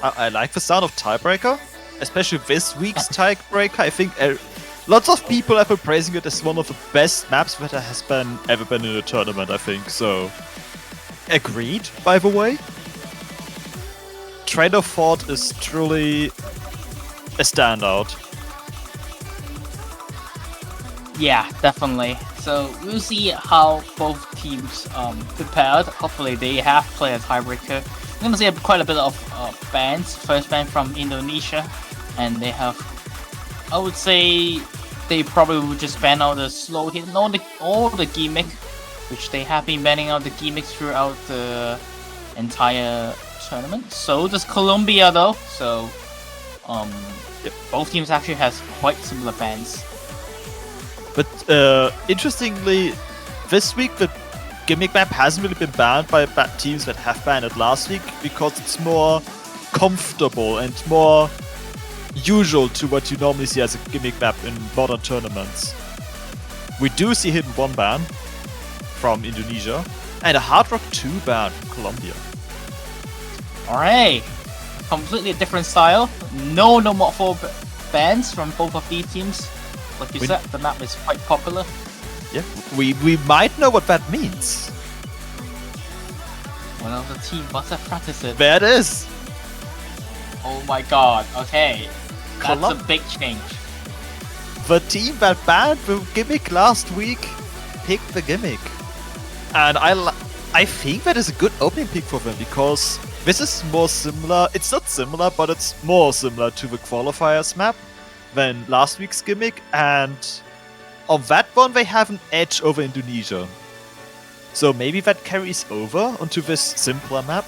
I like the sound of tiebreaker, especially this week's tiebreaker. I think lots of people have been praising it as one of the best maps that has ever been in a tournament, I think. So, agreed, by the way. Train of Thought is truly a standout. Yeah, definitely. So we'll see how both teams prepared. Hopefully they have played a tiebreaker. I'm gonna see quite a bit of bans. First ban from Indonesia, and they have, I would say, they probably would just ban out the slow hit, all the gimmick, which they have been banning out the gimmicks throughout the entire tournament. So does Colombia though. So both teams actually has quite similar bans. But interestingly, this week the gimmick map hasn't really been banned by teams that have banned it last week because it's more comfortable and more usual to what you normally see as a gimmick map in modern tournaments. We do see Hidden 1 ban from Indonesia and a Hard Rock 2 ban from Colombia. Alright, completely different style. No more 4 bans from both of these teams. Like you said, the map is quite popular. Yeah, we might know what that means. One of the team must have practiced it. There it is! Oh my god, okay. That's a big change. The team that banned the gimmick last week picked the gimmick. And I think that is a good opening pick for them because this is more similar, it's not similar, but it's more similar to the qualifiers map than last week's gimmick, and on that one they have an edge over Indonesia. So maybe that carries over onto this simpler map.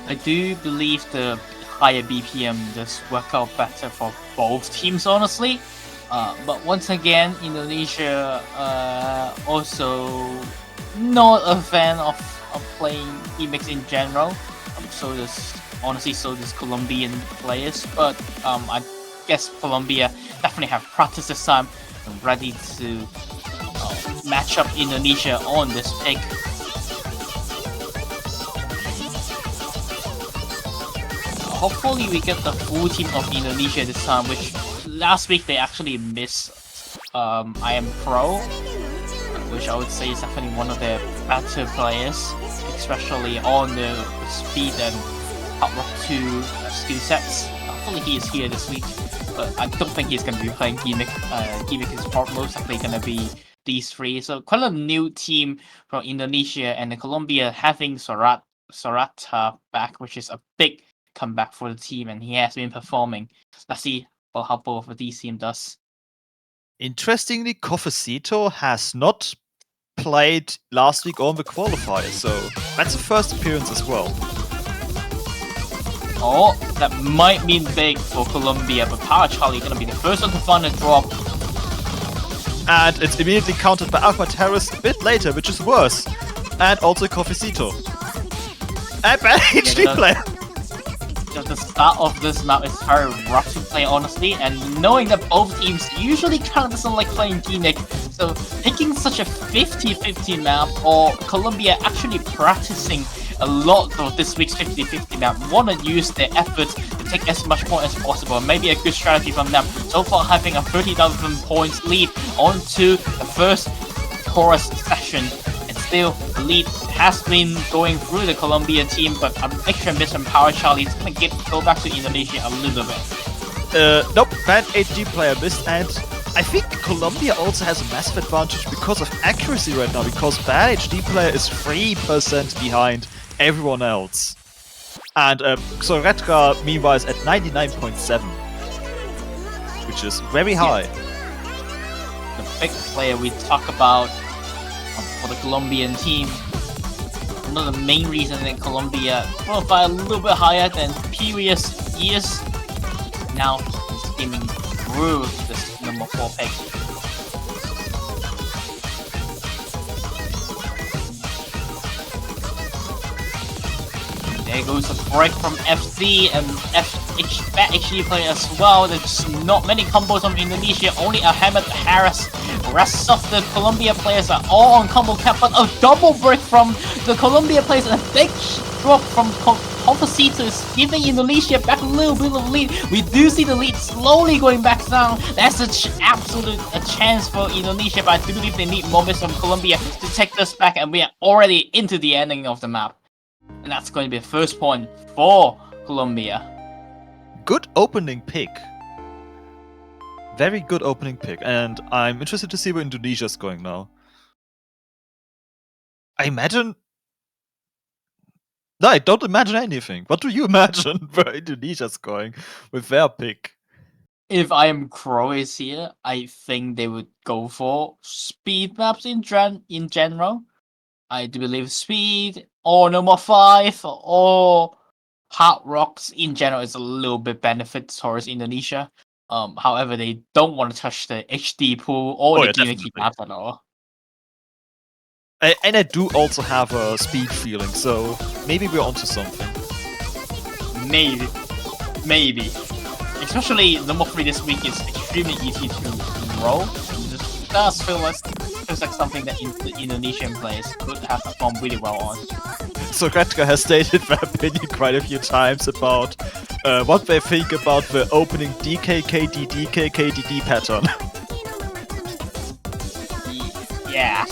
I do believe the higher BPM does work out better for both teams, honestly. But once again, Indonesia also not a fan of playing gimmicks in general. So does Colombian players. But I guess Colombia definitely have practiced this time and ready to match up Indonesia on this pick. Hopefully we get the full team of Indonesia this time, which last week they actually missed I Am Pro, which I would say is definitely one of their better players, especially on the speed and Hard Rock 2 skill sets. Hopefully he is here this week, but I don't think he's going to be playing Gimmick. Gimmick is most likely going to be these 3. So quite a new team from Indonesia, and Colombia having Sorata back, which is a big comeback for the team, and he has been performing. Let's see how both of these teams does. Interestingly, Cofecito has not played last week on the qualifier, so that's a first appearance as well. Oh, that might mean big for Colombia, but Power Charlie gonna be the first one to find a drop. And it's immediately countered by Aqua Terrace a bit later, which is worse. And also Cofecito. And bad HD player! The start of this map is very rough to play, honestly, and knowing that both teams usually kind of doesn't like playing gimmick, so picking such a 50-50 map, or Colombia actually practicing a lot of this week's 50-50 map, want to use their efforts to take as much point as possible. Maybe a good strategy from them. So far having a 30,000 points lead onto the first chorus session. Still, the lead has been going through the Colombian team, but I'm extra miss from Power Charlie. It's gonna go back to Indonesia a little bit. Nope, bad HD player missed, and I think Colombia also has a massive advantage because of accuracy right now, because bad HD player is 3% behind everyone else. And Xoretka, meanwhile, is at 99.7, which is very high. The big player we talk about for the Colombian team. One of the main reasons that Colombia qualified a little bit higher than previous years. Now he's skimming through this number 4 pick. There goes a break from FC and Bad HD player as well. There's not many combos from Indonesia, only Ahmed Harris. Rest of the Colombia players are all on combo cap, but a double break from the Colombia players and a big drop from Composito is giving Indonesia back a little bit of lead. We do see the lead slowly going back down. That's absolute chance for Indonesia, but I do believe they need moments from Colombia to take this back, and we are already into the ending of the map. And that's going to be the first point for Colombia. Good opening pick. Very good opening pick, and I'm interested to see where Indonesia's going now. I imagine... No, I don't imagine anything. What do you imagine where Indonesia's going with their pick? If I am Croatia, I think they would go for speed maps in general. I do believe speed or number 5 or hard rocks in general is a little bit benefit towards Indonesia. However, they don't want to touch the HD pool or the gimmicky maps at all. And I do also have a speed feeling, so maybe we're onto something. Maybe. Especially number 3 this week is extremely easy to roll. It does feel like something that the Indonesian players could have performed really well on. So Gretka has stated their opinion quite a few times about what they think about the opening DKKD pattern. Yeah.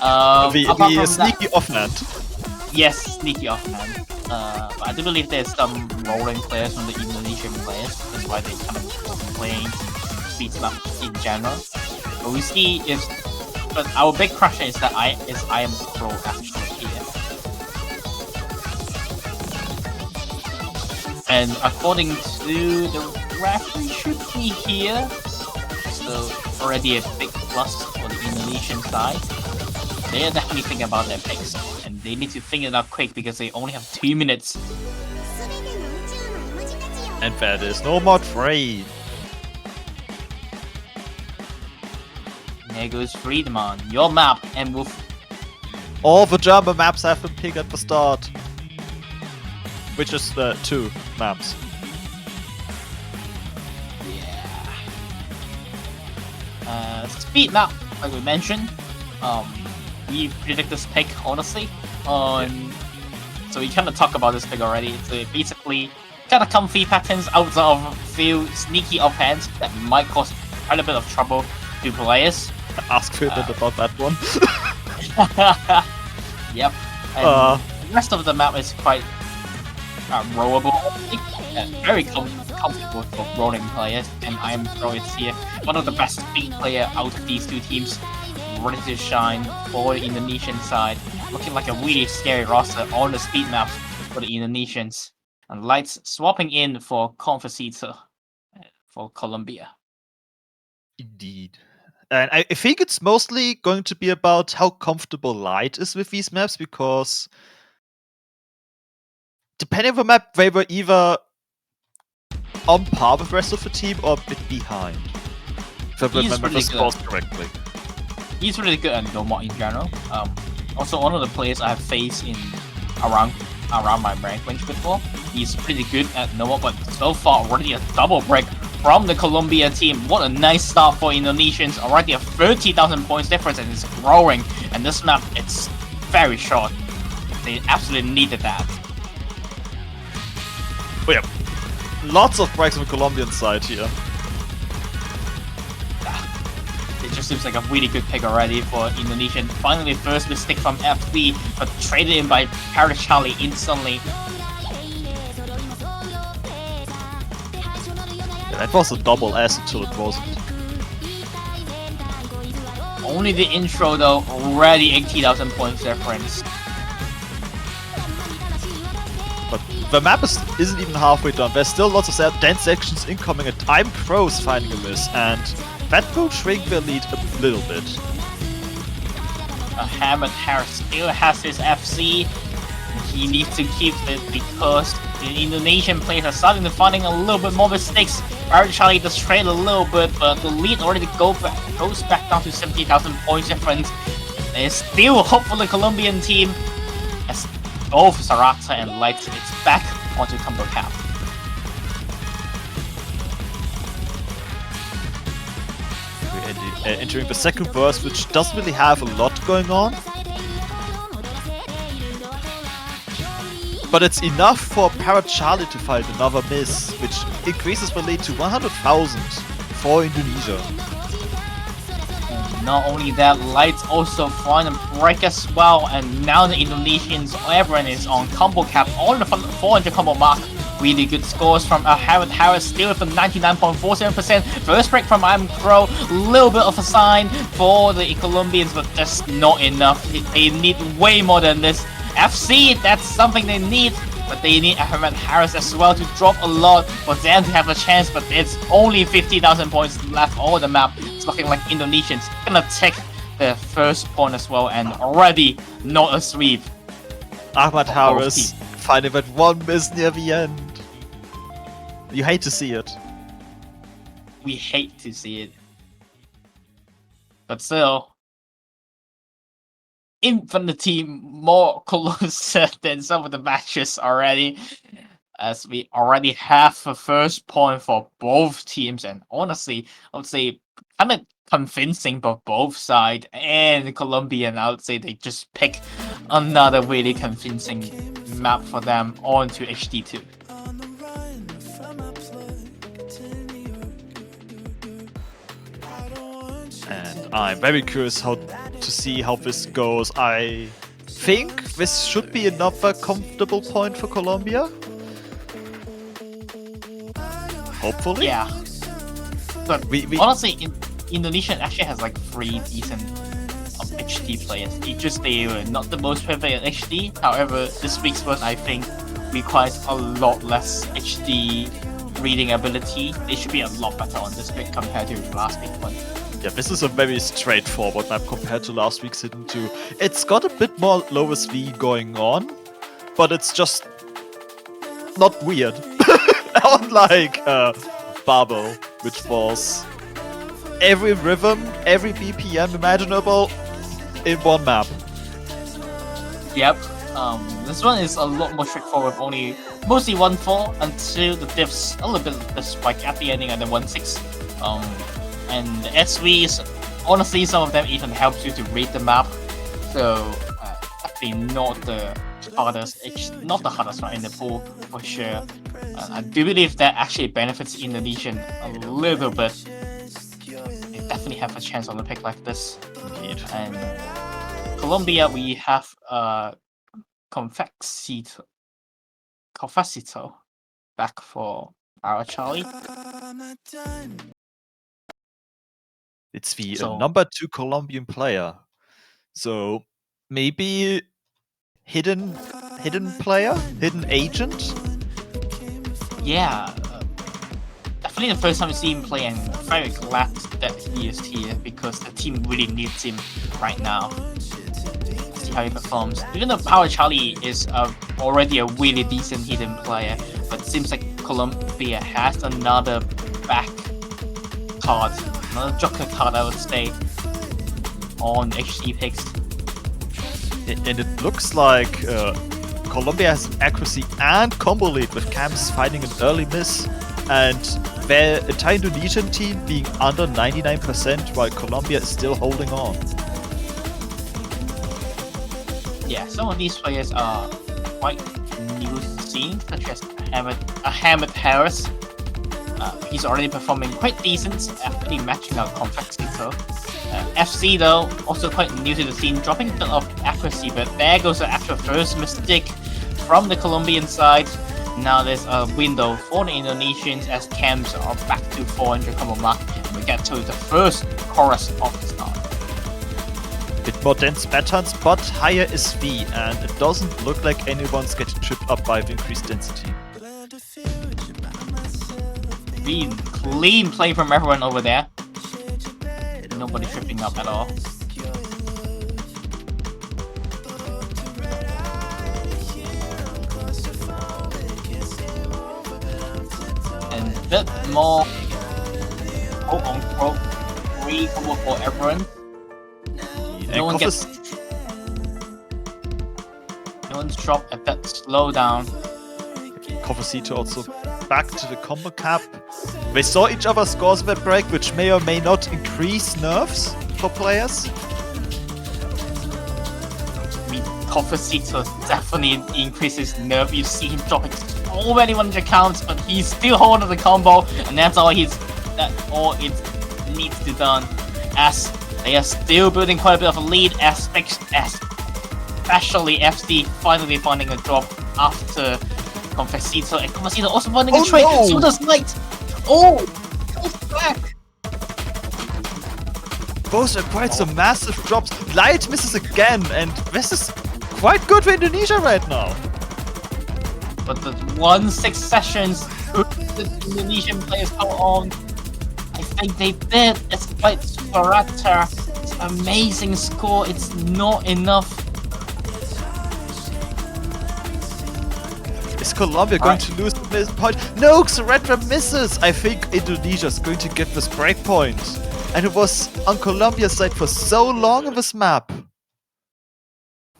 the sneaky offhand. Yes, sneaky offhand. But I do believe there's some rolling players from the Indonesian players. That's why they kind of playing speed map in general. But we see if. But our big question is that I am pro actually here. And according to the referee, should be here. So already a big plus for the Indonesian side. They are definitely thinking about their picks, and they need to think it out quick because they only have 2 minutes. And that is no more trade. There goes Friedman, your map, and with all the German maps have been picked at the start. Which is the 2 maps. Yeah. Speed map, like we mentioned. We predict this pick honestly. So we kind of talked about this pick already. It's basically kind of comfy patterns out of a few sneaky offhands that might cause quite a bit of trouble to players. Ask Philip about that one. Yep. And the rest of the map is quite rollable. Very comfortable for rolling players, and I am Croatia, one of the best speed player out of these 2 teams, ready to shine for the Indonesian side. Looking like a really scary roster on the speed maps for the Indonesians. And Lights swapping in for Confacito for Colombia. Indeed. And I think it's mostly going to be about how comfortable Light is with these maps, because depending on the map, they were either on par with the rest of the team or a bit behind. If I remember the scores correctly. He's really good at Nomad in general. Also, one of the players I have faced in around my rank range before. He's pretty good at Nomad, but so far already a double break from the Colombia team. What a nice start for Indonesians. Already a 30,000 points difference, and it's growing. And this map, it's very short. They absolutely needed that. Oh yeah, lots of breaks on the Colombian side here. It just seems like a really good pick already for Indonesian. Finally, first mistake from FB, but traded in by Paris Charlie instantly. Yeah, that was a double S until it wasn't. Only the intro though, already 80,000 points difference. But the map isn't even halfway done. There's still lots of dense sections incoming, and Time Crow's finding a miss, and that will shrink their lead a little bit. Hammond Harris still has his FC. He needs to keep it because the Indonesian players are starting to finding a little bit more mistakes. Barry Charlie does trade a little bit, but the lead already goes back down to 70,000 points difference. There's still hope for the Colombian team as both Sarata and Light is back onto combo cap. We're entering the second verse, which doesn't really have a lot going on. But it's enough for Parrot Charlie to find another miss, which increases the lead to 100,000 for Indonesia. And not only that, Lights also find a break as well, and now the Indonesians, everyone is on combo cap on the 400 combo mark. Really good scores from Harris, still with a 99.47%. First break from Pro, little bit of a sign for the Colombians, but just not enough. They need way more than this. FC, that's something they need, but they need Harris as well to drop a lot for them to have a chance, but it's only 50,000 points left on the map. It's looking like Indonesians gonna take their first point as well, and already not a sweep. Ahmad Harris finding that one miss near the end. You hate to see it. We hate to see it. But still, Infinity more closer than some of the matches already, as we already have a first point for both teams, and honestly, I would say kind of convincing for both side and Colombia, and I would say they just pick another really convincing map for them onto HD2. And I'm very curious to see how this goes. I think this should be another comfortable point for Colombia. Hopefully. Yeah. But honestly, Indonesia actually has like 3 decent HD players. It's just they were not the most perfect at HD. However, this week's one I think requires a lot less HD reading ability. They should be a lot better on this pick compared to last week's one. Yeah, this is a very straightforward map compared to last week's Hidden 2. It's got a bit more lowest V going on, but it's just not weird. Unlike Bubble, which was every rhythm, every BPM imaginable in one map. Yep. This one is a lot more straightforward, only mostly 1-4 until the diffs a little bit of the spike at the ending and then 1-6. And the SVs, honestly, some of them even helps you to read the map. So actually not the hardest one in the pool for sure. I do believe that actually benefits Indonesian a little bit. They definitely have a chance on the pick like this. Indeed. And Colombia, we have Confexito back for our Charlie. It's the number 2 Colombian player. So maybe hidden player? Hidden agent? Yeah. Definitely the first time I see him play, and I'm very glad that he is here because the team really needs him right now. See how he performs. Even though Power Charlie is already a really decent hidden player, but it seems like Colombia has another back card, another joker card, I would say, on HD picks. And it looks like Colombia has an accuracy and combo lead, with Camps finding an early miss, and their entire Indonesian team being under 99%, while Colombia is still holding on. Yeah, some of these players are quite new to the scene, such as Ahmed Harris. He's already performing quite decent, actually matching out Confexito. FC though, also quite new to the scene, dropping a bit of accuracy, but there goes the actual first mistake from the Colombian side. Now there's a window for the Indonesians as Camps are back to 400 combo mark, and we get to the first chorus of the start. Bit more dense patterns, but higher SV, and it doesn't look like anyone's getting tripped up by the increased density. Clean play from everyone over there. Nobody tripping up at all. And a bit more quote-unquote free combo for everyone. No one's dropped at that slowdown. Confexito also back to the combo cap. They saw each other's scores with a break, which may or may not increase nerfs for players. Confessito definitely increases nerve. You see him dropping so many 100 counts, but he's still holding the combo, and that's all it needs to be done. As they are still building quite a bit of a lead, especially FC finally finding a drop after Confessito, and Confessito also finding a trade. No. So does Light. Oh, goes back. Both are quite some massive drops. Light misses again, and this is quite good for Indonesia right now. But the 1-6 sessions the Indonesian players come on, I think they did. Despite Sorata's amazing score, it's not enough. Is Colombia going to lose this point? No, Sorata misses! I think Indonesia is going to get this breakpoint. And it was on Colombia's side for so long on this map.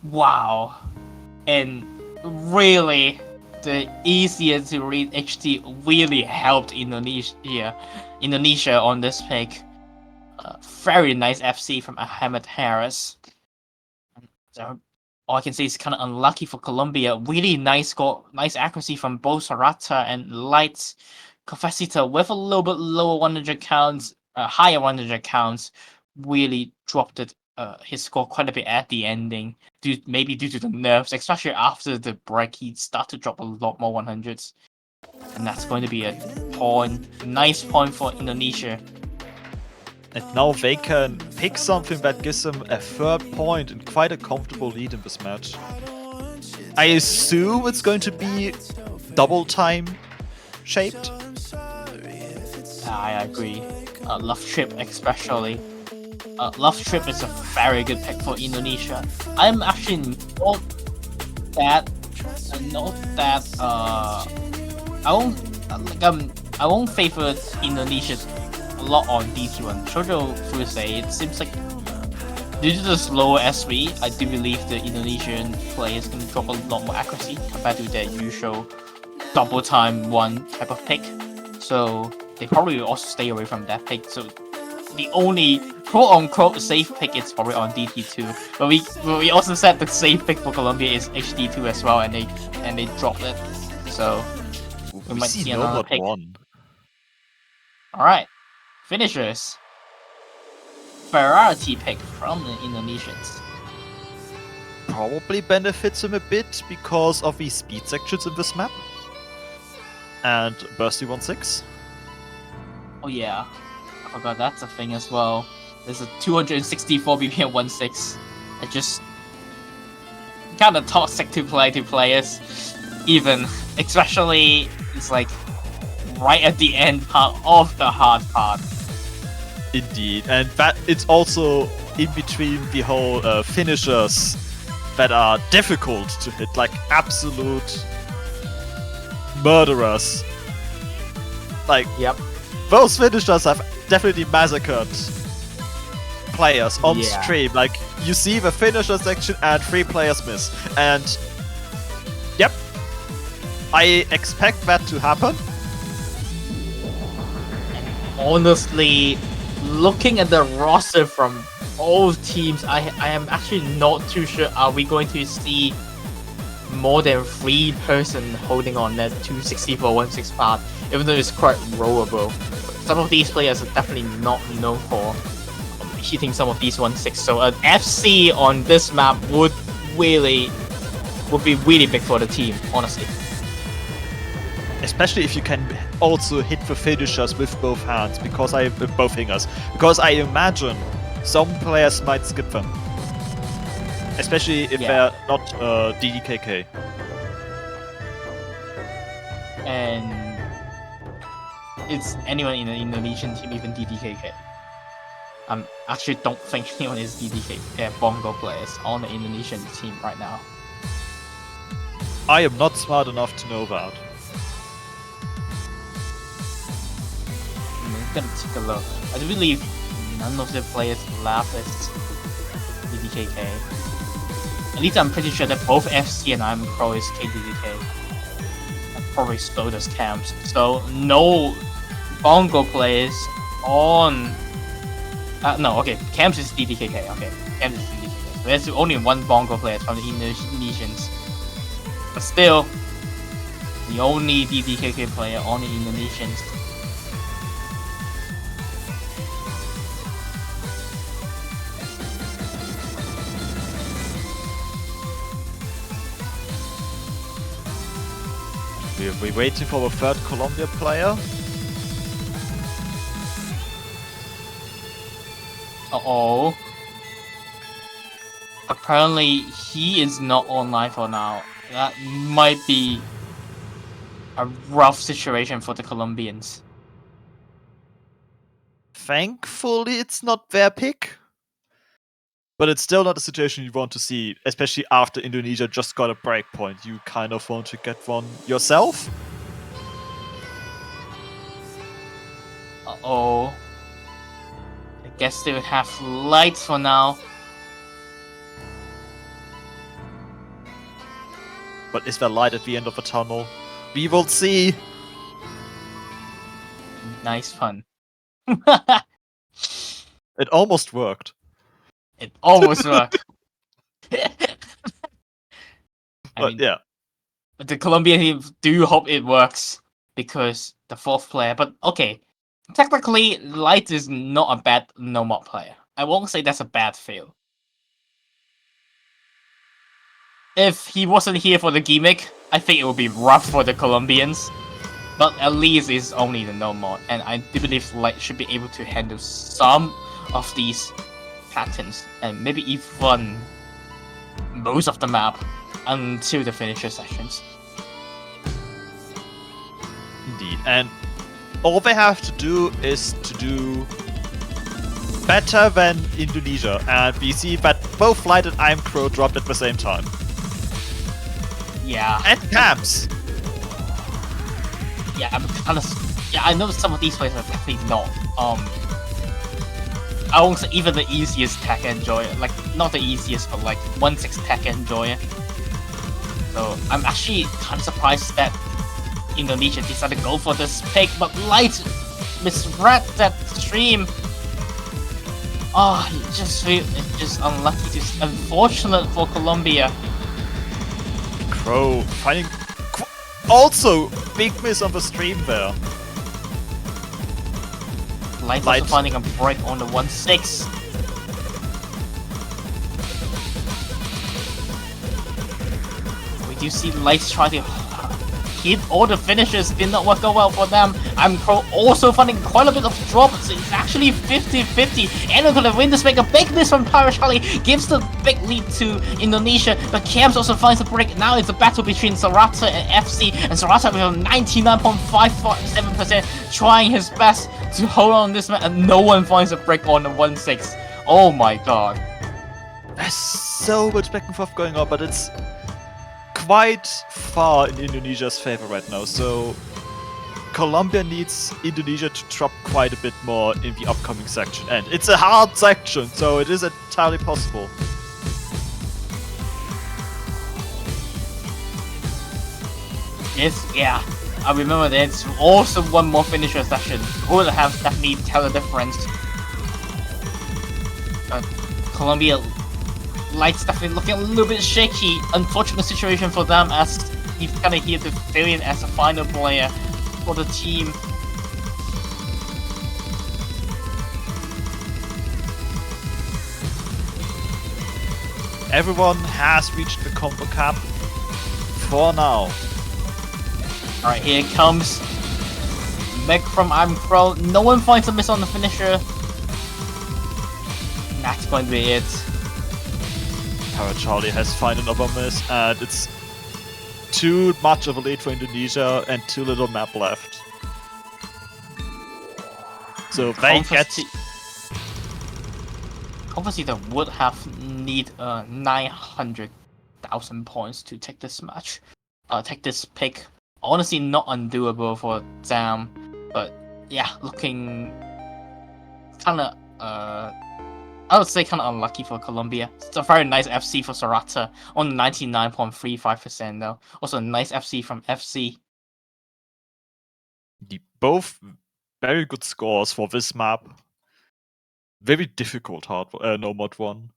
Wow. And really, the easier to read HT really helped Indonesia on this pick. Very nice FC from Ahmed Harris. So all I can say is kind of unlucky for Colombia. Really nice goal, nice accuracy from both Sorata and Light. Confessito with a little bit lower 100 counts, higher 100 counts, really dropped his score quite a bit at the ending, maybe due to the nerves, especially after the break. He started to drop a lot more 100s, and that's going to be a nice point for Indonesia. And now they can pick something that gives them a third point and quite a comfortable lead in this match. I assume it's going to be double time shaped. I agree. Love Trip especially. Love Trip is a very good pick for Indonesia. I'm actually not that I won't favor Indonesia a lot on DT1. Shoujo Fuse, it seems like due to the slower SV, I do believe the Indonesian players can drop a lot more accuracy compared to their usual double time one type of pick. So they probably will also stay away from that pick. So the only quote-unquote safe pick is probably on DT2. But we also said the safe pick for Colombia is HD2 as well, and they dropped it. So we might see another pick. Alright. Finishers. Variety pick from the Indonesians. Probably benefits him a bit because of the speed sections in this map. And Bursty 1-6. Oh yeah, I forgot that's a thing as well. There's a 264 BPM 1-6. It just kind of toxic to play to players. Even, especially, it's like right at the end part of the hard part. Indeed, and that it's also in between the whole finishers that are difficult to hit, like absolute murderers. Like, yep, those finishers have definitely massacred players on stream. Like, you see the finisher section and 3 players miss, and yep, I expect that to happen. Honestly, looking at the roster from all teams, I am actually not too sure. Are we going to see more than 3 person holding on that 264 1-6 part, even though it's quite rollable? Some of these players are definitely not known for hitting some of these 1-6, so an FC on this map would be really big for the team, honestly. Especially if you can also hit the finishers with both hands, because both fingers. Because I imagine some players might skip them, especially if they're not DDKK. And it's anyone in the Indonesian team, even DDKK. I actually don't think anyone is DDK Bongo players on the Indonesian team right now. I am not smart enough to know that. I'm gonna take a look. I do believe none of the players left is DDKK. At least I'm pretty sure that both FC and I'm Pro is KDDK. And probably so does Camps. So no Bongo players on... no, okay, Camps is DDKK, okay. Camps is DDKK. There's only one bongo player from the Indonesians. But still, the only DDKK player on the Indonesians. We're waiting for a third Colombia player. Uh-oh. Apparently, he is not online for now. That might be a rough situation for the Colombians. Thankfully, it's not their pick. But it's still not a situation you want to see, especially after Indonesia just got a breakpoint. You kind of want to get one yourself. Uh-oh. I guess they would have lights for now. But is there light at the end of the tunnel? We will see. Nice fun. It almost worked. It almost worked. Yeah. The Colombian team do hope it works because the fourth player. But okay, technically, Light is not a bad no-mod player. I won't say that's a bad fail. If he wasn't here for the gimmick, I think it would be rough for the Colombians. But at least it's only the no-mod, and I do believe Light should be able to handle some of these patterns, and maybe even most of the map until the finisher sessions. Indeed. And all they have to do is to do better than Indonesia. And we see that both Light and I'm Crow dropped at the same time. Yeah. And camps! Yeah, I know some of these players are definitely not. I won't say even the easiest tech enjoyer. Like, not the easiest, but like 1/6 tech enjoyer. So I'm actually kind of surprised that Indonesia decided to go for this pick, but Light misread that stream. Oh, it's just unlucky. Unfortunate for Colombia. Crow finding... Also, big miss on the stream there. Light also finding a break on the 1/6. We do see Lights try to hit all the finishes, did not work out well for them. I'm Pro also finding quite a bit of drops. It's actually 50-50. And we're gonna win this make a big miss from Pyro Charlie, gives the big lead to Indonesia. But Camps also finds a break. Now it's a battle between Sarata and FC, and Sarata with a 99.547% trying his best to hold on this match, and no one finds a break on the 1/6. Oh my god. There's so much back and forth going on, but it's quite far in Indonesia's favor right now, so Colombia needs Indonesia to drop quite a bit more in the upcoming section, and it's a hard section, so it is entirely possible. Yeah. I remember there's also one more finisher session. Who would have definitely tell the difference? Colombia Light's definitely looking a little bit shaky. Unfortunate situation for them as he's kind of here to fill in as a final player for the team. Everyone has reached the combo cap for now. Alright, here it comes. Meg from I'm Pro. No one finds a miss on the finisher. That's going to be it. Pyro Charlie has found another miss, and it's too much of a lead for Indonesia and too little map left. So they get... Obviously, they would have need 900,000 points to take this match. Take this pick. Honestly, not undoable for them, but yeah, looking kind of I would say kind of unlucky for Colombia. It's a very nice FC for Sarata, on 99.35% though. Also a nice FC from FC. Both very good scores for this map. Very difficult hard no mod one.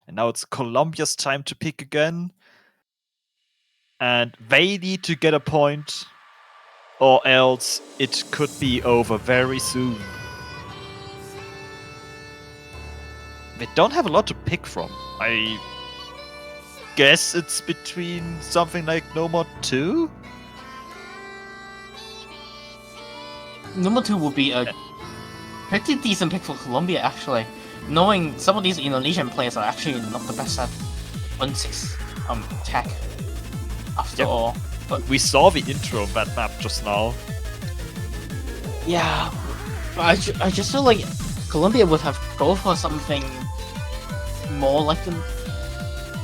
And now it's Colombia's time to pick again. And they need to get a point, or else it could be over very soon. They don't have a lot to pick from. I guess it's between something like No Mod 2? Number 2 would be a pretty decent pick for Colombia, actually. Knowing some of these Indonesian players are actually not the best at 1-6 tech, after all. But we saw the intro of that map just now. Yeah, but I just feel like Colombia would have go for something more like the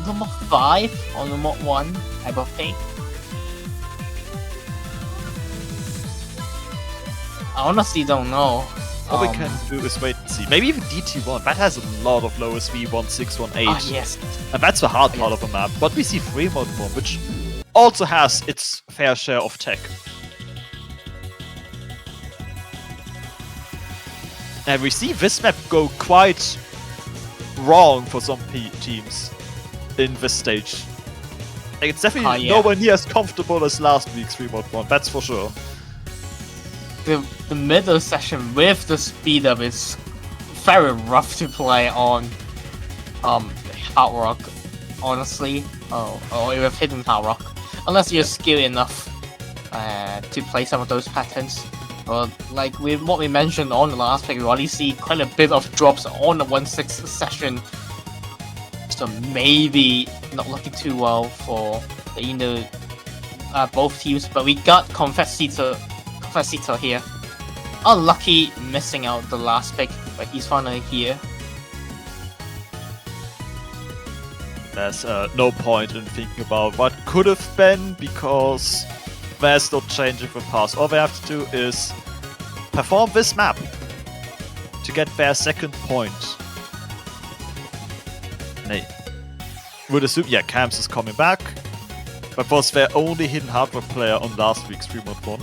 number 5 or number 1 type of thing. I honestly don't know. What we can do is wait and see. Maybe even DT1. That has a lot of low SV 1618. Ah, yes. And that's the hard part of the map. But we see 3 mod 1, which also has its fair share of tech. And we see this map go quite wrong for some teams in this stage. Like, it's definitely nowhere near as comfortable as last week's 3 mod 1, that's for sure. The middle section with the speed up is very rough to play on Hard Rock, honestly, or with Hidden Hard Rock, unless you're skilled enough to play some of those patterns. But like what we mentioned on the last pick, we already see quite a bit of drops on the 1-6 session, so maybe not looking too well for the both teams. But we got Confessito here. Unlucky missing out the last pick, but he's finally here. There's no point in thinking about what could have been, because there's no change of the past. All they have to do is perform this map to get their second point. And I would assume, yeah, Camps is coming back. That was their only hidden hardware player on last week's 3 mod 1.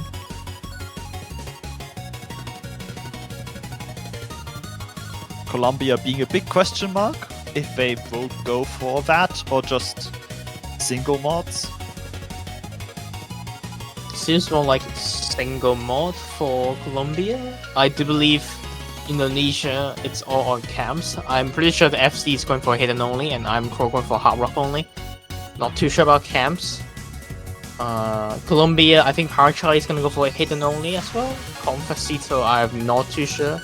Colombia being a big question mark, if they will go for that or just single mods. Seems more like single mod for Colombia. I do believe Indonesia, it's all on camps. I'm pretty sure the FC is going for hidden only, and I'm going for hard rock only. Not too sure about camps. Colombia, I think Harchai is gonna go for a hidden only as well. Confessito, I'm not too sure.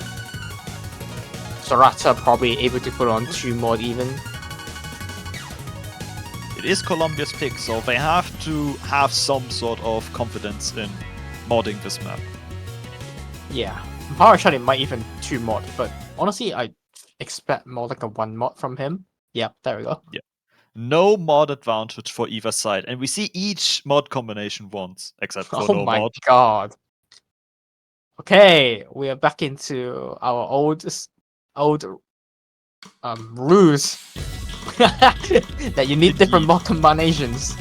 Sorata probably able to put on 2 mod even. It is Colombia's pick, so they have to have some sort of confidence in modding this map. Yeah, Harchai might even 2 mod, but honestly I expect more like a 1 mod from him. Yep, there we go. Yeah. No mod advantage for either side, and we see each mod combination once, except for no mod. Oh my god. Okay, we are back into our old rules that you need different mod combinations.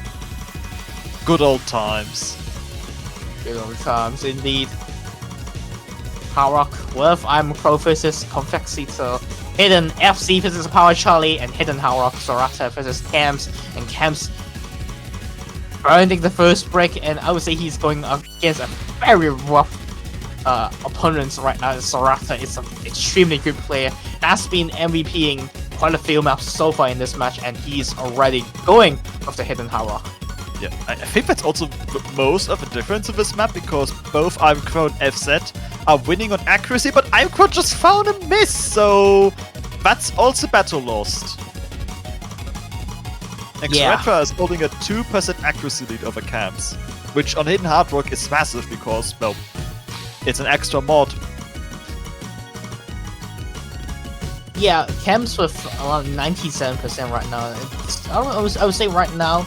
Good old times. Good old times, indeed. Power with I'm Crow versus Confexito. Hidden FC versus Power Charlie, and Hidden Howrock Sorata versus Camps, and Camps burning the first break, and I would say he's going against a very rough opponents right now. Sorata is an extremely good player, has been MVPing quite a few maps so far in this match, and he's already going with the Hidden Howrock. Yeah, I think that's also most of the difference of this map, because both Imcro and FZ are winning on accuracy, but Imcro just found a miss, so that's also battle lost. Xretra is holding a 2% accuracy lead over Camps, which on Hidden Hard Rock is massive because, well, it's an extra mod. Yeah, Camps with around 97% right now. I would say right now,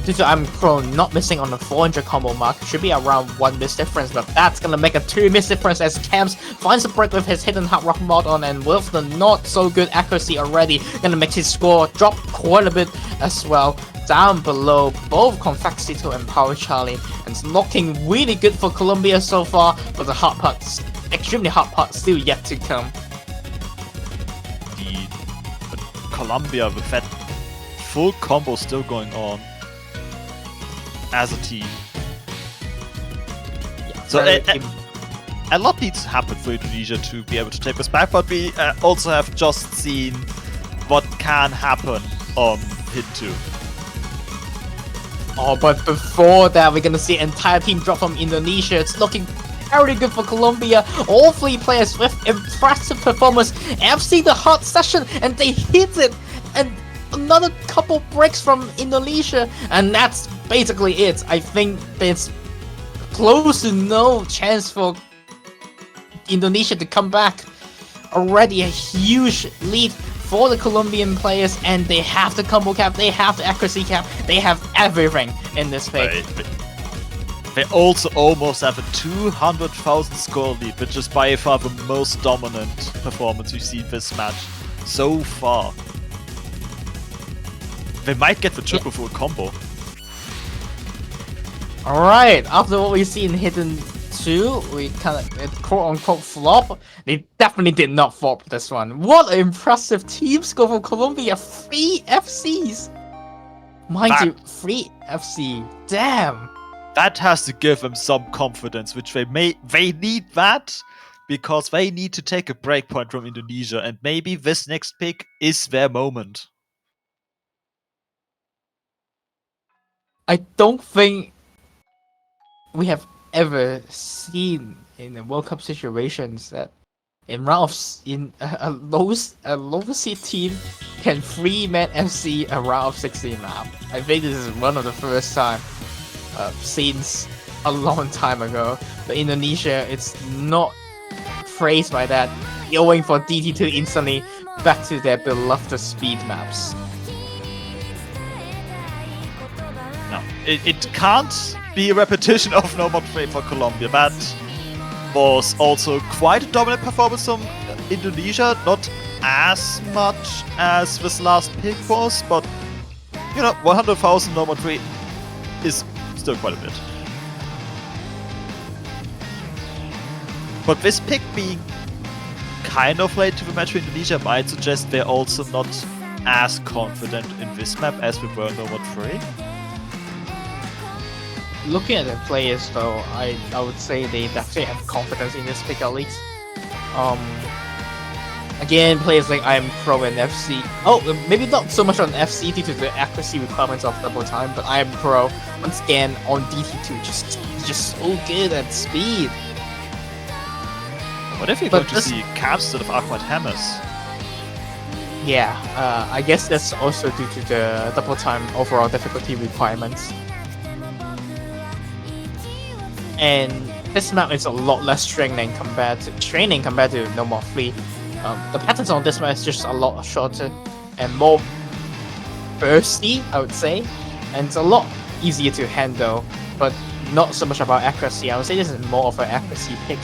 due to Imcro not missing on the 400 combo mark, should be around 1 miss difference, but that's gonna make a 2 miss difference as Camps finds a break with his Hidden Hard Rock mod on, and with the not so good accuracy already, gonna make his score drop quite a bit as well. Down below, both Confexito and Power Charlie, and it's looking really good for Colombia so far, but the hard part, extremely hard part, still yet to come. Colombia with that full combo still going on as a team. Yeah, So a lot needs to happen for Indonesia to be able to take this back, but we also have just seen what can happen on Hit 2. Oh, but before that, we're gonna see an entire team drop from Indonesia. It's looking very good for Colombia. All 3 players with impressive performance. FC the hot session, and they hit it. And another couple breaks from Indonesia, and that's basically it. I think there's close to no chance for Indonesia to come back. Already a huge lead for the Colombian players, and they have the combo cap, they have the accuracy cap, they have everything in this pick. They also almost have a 200,000 score lead, which is by far the most dominant performance we've seen this match so far. They might get the triple for a combo. Alright, after what we see in Hidden 2, we kind of quote-unquote flop. They definitely did not flop this one. What an impressive team score from Colombia. 3 FCs! Mind you, 3 FC. Damn! That has to give them some confidence, which they need that, because they need to take a breakpoint from Indonesia, and maybe this next pick is their moment. I don't think we have ever seen in the World Cup situations that in rounds in a low seed team can 3-man FC a round of 16 map. I think this is one of the first time since a long time ago. But Indonesia, it's not praised by that, going for DT2 instantly back to their beloved speed maps. No, it can't be a repetition of No More Trade for Colombia. That was also quite a dominant performance from Indonesia. Not as much as this last pick was, but you know, 100,000 No More Trade is still quite a bit. But this pick being kind of late to the match for Indonesia might suggest they're also not as confident in this map as we were in No More Trade. Looking at the players though, I would say they definitely have confidence in this pick at least. Again, players like I am Pro and FC. Oh, maybe not so much on FC due to the accuracy requirements of double time, but I am Pro once again on DT2, just so good at speed. What if you're going to see Caps instead of Ahmad Hammers? Yeah, I guess that's also due to the double time overall difficulty requirements. And this map is a lot less training compared to No More Free. The patterns on this map is just a lot shorter and more bursty, I would say, and it's a lot easier to handle, but not so much about accuracy. I would say this is more of an accuracy pick.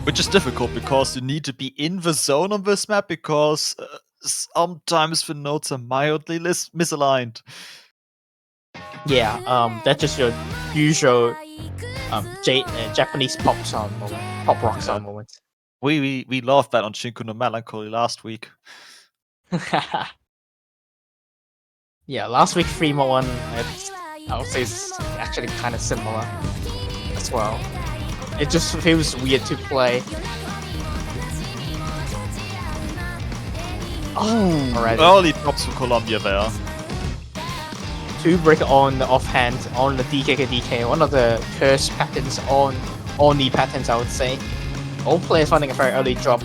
Which is difficult because you need to be in the zone on this map, because sometimes the nodes are mildly misaligned. Yeah, that's just your usual Japanese pop song moment, pop rock song moment. We loved that on Shinku no Melancholy last week. Yeah, last week 3-1, I would say is actually kind of similar as well. It just feels weird to play. Oh, alright. Early drops for Colombia there. 2 break on the offhand on the DK, one of the curse patterns on the patterns, I would say. All players finding a very early drop.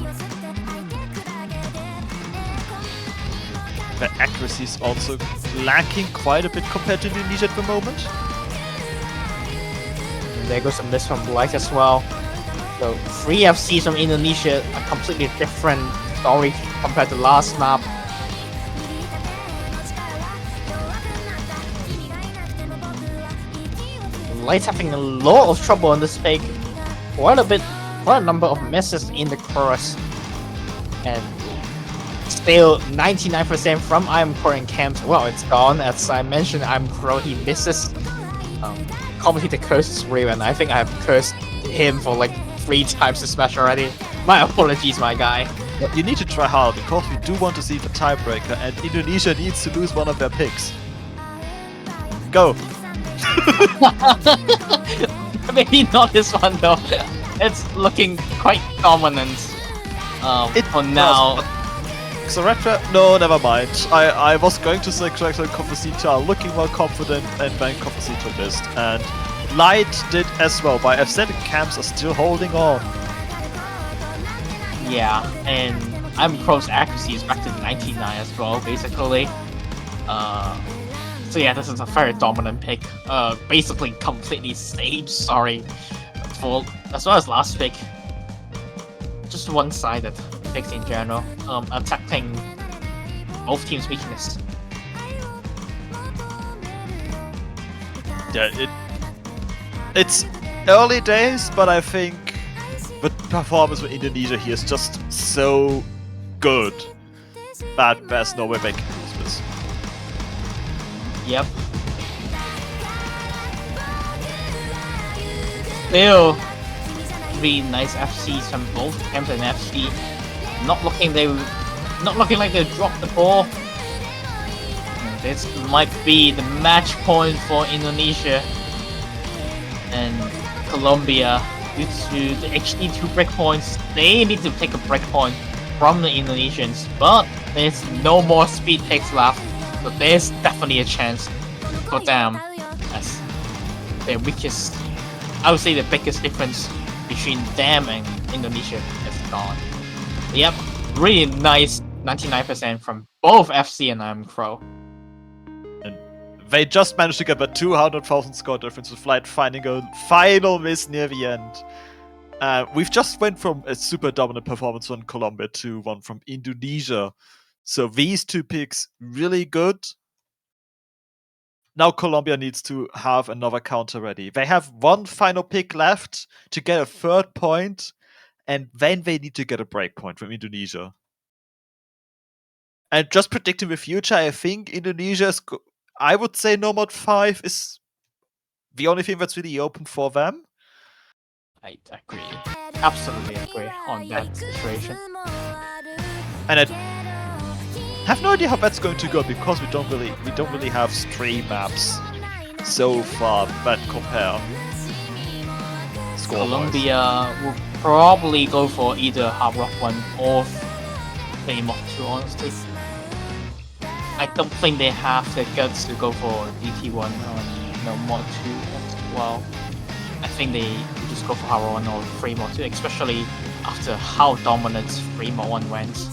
The accuracy is also lacking quite a bit compared to Indonesia at the moment. And there goes a miss from Blight as well. So 3 FCs from Indonesia, a completely different story compared to last map. Light's having a lot of trouble on this pick. Quite a number of misses in the chorus. And still 99% from I'm Pro and Camps. Well, it's gone. As I mentioned, I'm Pro, he misses. Completely the curse is real, and I think I have cursed him for like 3 times this match already. My apologies, my guy. But you need to try hard because we do want to see the tiebreaker, and Indonesia needs to lose one of their picks. Go! Maybe not this one though. It's looking quite dominant. For now. Xoratra? No, never mind. I was going to say Xoratra and Cofacita are looking more confident, and then Cofacita missed. And Light did as well, but Aesthetic Camps are still holding on. Yeah, and I'm Pro's accuracy is back to 99 as well, basically. So yeah, this is a very dominant pick. Basically completely staged, sorry. For as well as last pick. Just one-sided picks in general. Attacking both teams' weakness. Yeah, it's early days, but I think the performance with Indonesia here is just so good that there's no way they can lose this. Yep. Still, three nice FCs from both Camps and FC. Not looking like they dropped the ball. This might be the match point for Indonesia and Colombia. Due to the HD2 breakpoints, they need to take a breakpoint from the Indonesians, but there's no more speed picks left, so there's definitely a chance for them as their weakest. I would say the biggest difference between them and Indonesia is gone. Yep, really nice 99% from both FC and I'm Crow. And they just managed to get the 200,000 score difference with Flight finding a final miss near the end. We've just went from a super dominant performance from Colombia to one from Indonesia. So these two picks really good. Now Colombia needs to have another counter ready. They have one final pick left to get a third point, and then they need to get a break point from Indonesia. And just predicting the future, I think Indonesia is... I would say no mod 5 is the only thing that's really open for them. I agree. Absolutely agree on that situation. And I have no idea how that's going to go because we don't really have stray maps so far that compare. Colombia will probably go for either Hard Rock 1 or Mod 2, honestly. I don't think they have the guts to go for DT1 or Mod 2 as well. I think they just go for Hard Rock 1 or Free Mod 2, especially after how dominant Free Mod 1 went.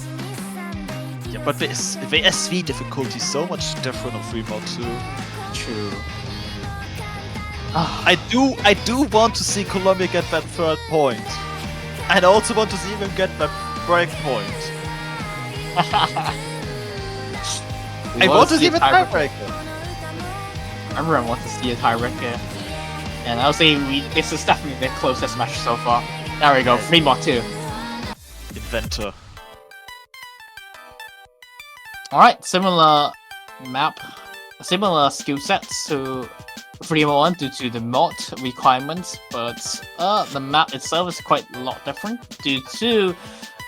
Yeah, but the SV difficulty is so much different on Free Mod 2. True. I do want to see Colombia get that third point. And I also want to see them get that break point. I want to see the tiebreaker. Everyone wants to see a tiebreaker. And I'll say this is definitely the closest match so far. There we go, Free Mod 2. Inventor. Alright, similar map, similar skill sets to Free Mod 1 due to the mod requirements, but the map itself is quite a lot different due to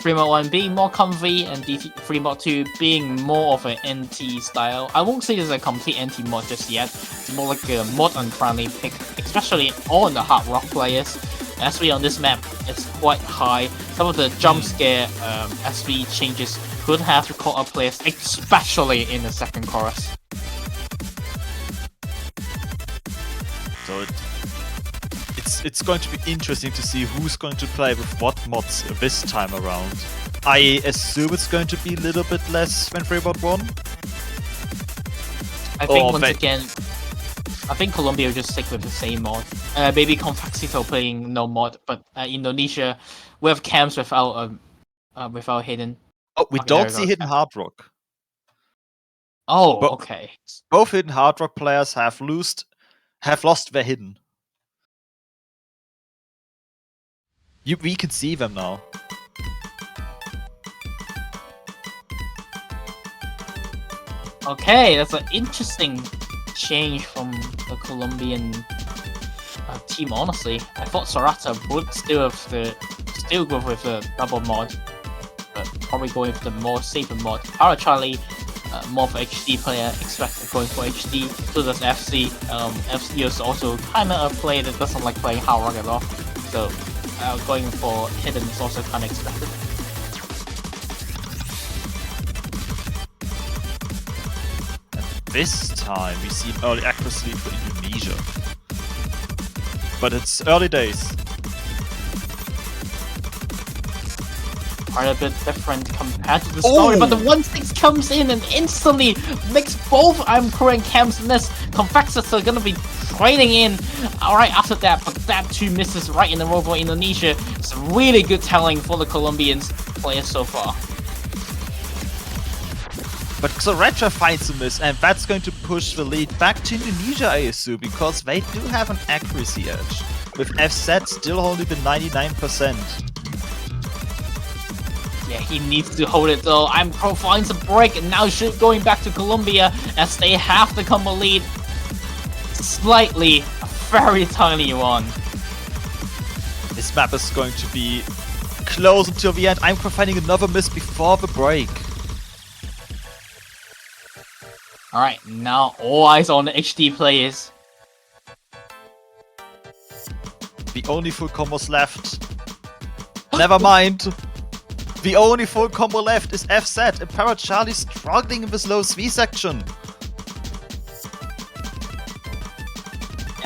Free Mod 1 being more comfy and Free Mod 2 being more of an NT style. I won't say this is a complete NT mod just yet, it's more like a mod unfriendly pick, especially on the hard rock players. SV on this map is quite high. Some of the jump scare SV changes could have to call up players, especially in the second chorus. So it's going to be interesting to see who's going to play with what mods this time around. I assume it's going to be a little bit less than Free Mod 1. I think again, I think Colombia will just stick with the same mod. Maybe Confaxito playing no mod, but Indonesia we have camps without hidden. Oh, we don't see hidden hard rock. Oh, okay. Both hidden hard rock players have lost their hidden. We can see them now. Okay, that's an interesting change from the Colombian team. Honestly, I thought Sorata would still go with the double mod, but probably going for the more safer mod. Power Charlie, more for HD player, expected going for HD. So does FC. FC is also kind of a player that doesn't like playing Hard Rock at all. So going for hidden is also kind of expected. This time we see early accuracy for Indonesia. But it's early days. Quite a bit different compared to the story, but the 1-6 comes in and instantly makes both I'm Pro and Cam's miss. Convexus are gonna be trading in right after that, but that 2 misses right in a row for Indonesia. It's really good telling for the Colombian players so far. But Xoratra finds a miss, and that's going to push the lead back to Indonesia, I assume, because they do have an accuracy edge, with FZ still holding the 99%. Yeah, he needs to hold it though. I'm Pro finds a break, and now going back to Colombia as they have the combo lead. Slightly, a very tiny one. This map is going to be close until the end. I'm Pro finding another miss before the break. Alright, now all eyes on the HD players. The only full combos left. Never mind. The only full combo left is FZ, and Parrot Charlie struggling in this low SV section.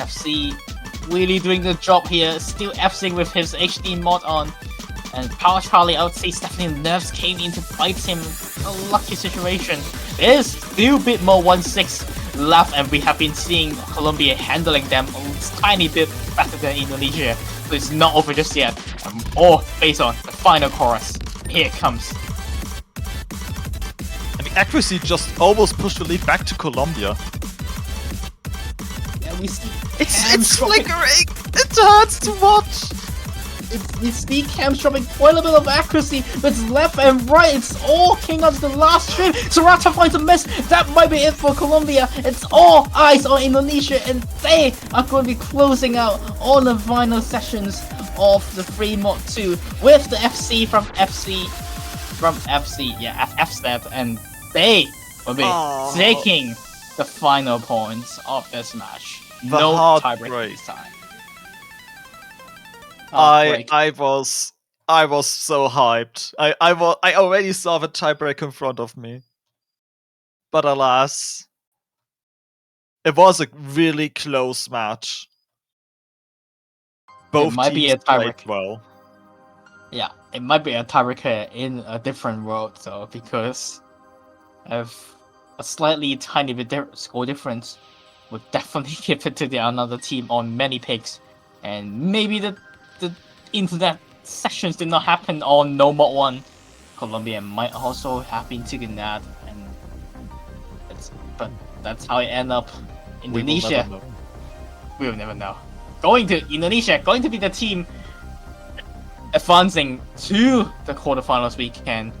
FC really doing the job here, still FCing with his HD mod on. And Power Charlie, I would say Stephanie nerves came in to bite him. A lucky situation. There's still a bit more 1-6 left, and we have been seeing Colombia handling them a tiny bit better than Indonesia. So it's not over just yet. Or based on the final chorus. Here it comes. And the accuracy just almost pushed the lead back to Colombia. Yeah, we see It's flickering! It hurts to watch! We see Cam dropping quite a bit of accuracy, but it's left and right. It's all came out to the last stream. Xoratra finds a miss. That might be it for Colombia. It's all eyes on Indonesia, and they are going to be closing out all the final sessions of the free mod 2 with the FC from FC, yeah, FSTEP, and they will be taking the final points of this match. No tiebreak this time. I was so hyped. I already saw the tiebreak in front of me. But alas, it was a really close match. Both might be a teams played tiebreak. well. Yeah, it might be a tiebreaker in a different world though, because of a slightly tiny bit score difference would definitely give it to the another team on many picks, and maybe the internet sessions did not happen on No Mod 1. Colombia might also have been taking that, but that's how it ended up. Indonesia, we will never know. Going to Indonesia, going to be the team advancing to the quarterfinals weekend.